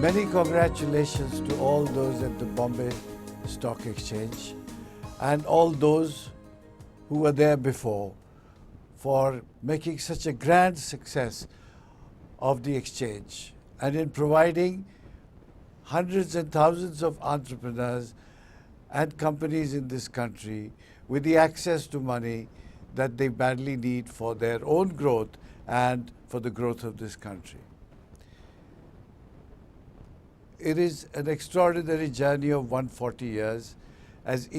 Many congratulations to all those at the Bombay Stock Exchange and all those who were there before for making such a grand success of the exchange and in providing hundreds and thousands of entrepreneurs and companies in this country with the access to money that they badly need for their own growth and for the growth of this country. It is an extraordinary journey of 140 years as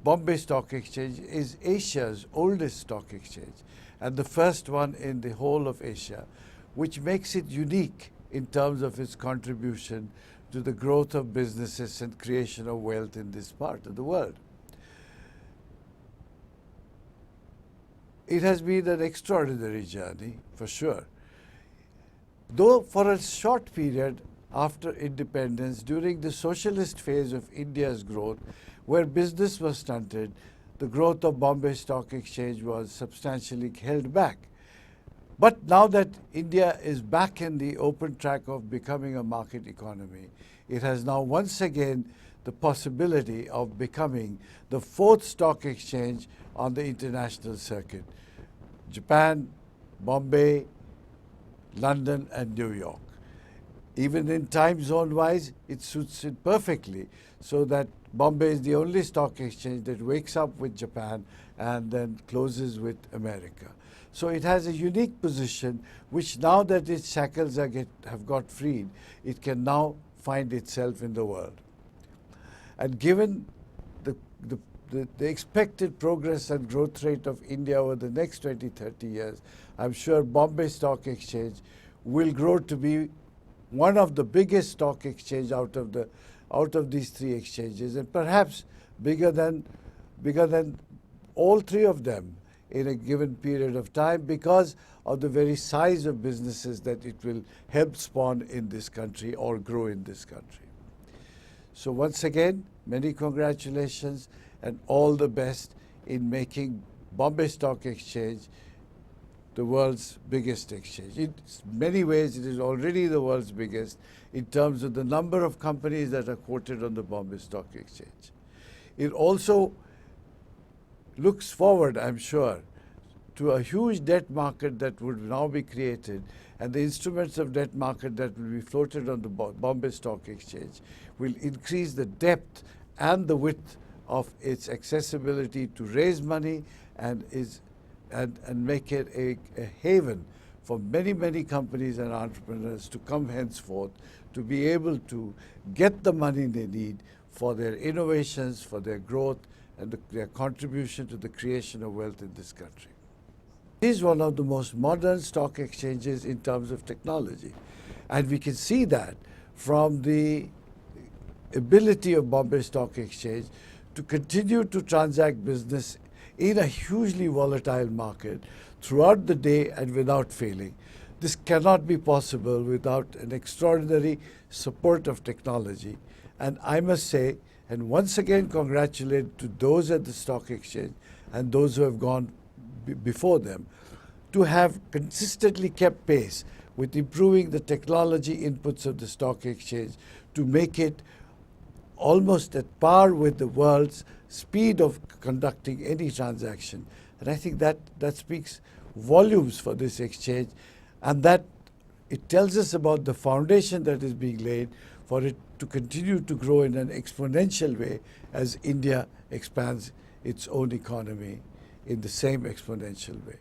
Bombay Stock Exchange is Asia's oldest stock exchange and the first one in the whole of Asia, which makes it unique in terms of its contribution to the growth of businesses and creation of wealth in this part of the world. It has been an extraordinary journey, for sure. Though for a short period after independence, during the socialist phase of India's growth, where business was stunted, the growth of Bombay Stock Exchange was substantially held back. But now that India is back in the open track of becoming a market economy, it has now once again the possibility of becoming the fourth stock exchange on the international circuit. Japan, Bombay, London and New York. Even in time zone wise, it suits it perfectly, so that Bombay is the only stock exchange that wakes up with Japan and then closes with America. So it has a unique position which, now that its shackles have got freed, it can now find itself in the world. And given the expected progress and growth rate of India over the next 20-30 years, I'm sure Bombay Stock Exchange will grow to be one of the biggest stock exchange out of these three exchanges, and perhaps bigger than all three of them in a given period of time, because of the very size of businesses that it will help spawn in this country or grow in this country. So once again, many congratulations and all the best in making Bombay Stock Exchange the world's biggest exchange. In many ways, it is already the world's biggest in terms of the number of companies that are quoted on the Bombay Stock Exchange. It also looks forward, I'm sure, to a huge debt market that would now be created, and the instruments of debt market that will be floated on the Bombay Stock Exchange will increase the depth and the width of its accessibility to raise money and make it a haven for many, many companies and entrepreneurs to come henceforth to be able to get the money they need for their innovations, for their growth, and their contribution to the creation of wealth in this country. It is one of the most modern stock exchanges in terms of technology. And we can see that from the ability of Bombay Stock Exchange to continue to transact business in a hugely volatile market throughout the day and without failing. This cannot be possible without an extraordinary support of technology. And I must say, and once again congratulate to those at the stock exchange and those who have gone before them, to have consistently kept pace with improving the technology inputs of the stock exchange to make it almost at par with the world's speed of conducting any transaction. And I think that speaks volumes for this exchange, and that it tells us about the foundation that is being laid for it to continue to grow in an exponential way as India expands its own economy in the same exponential way.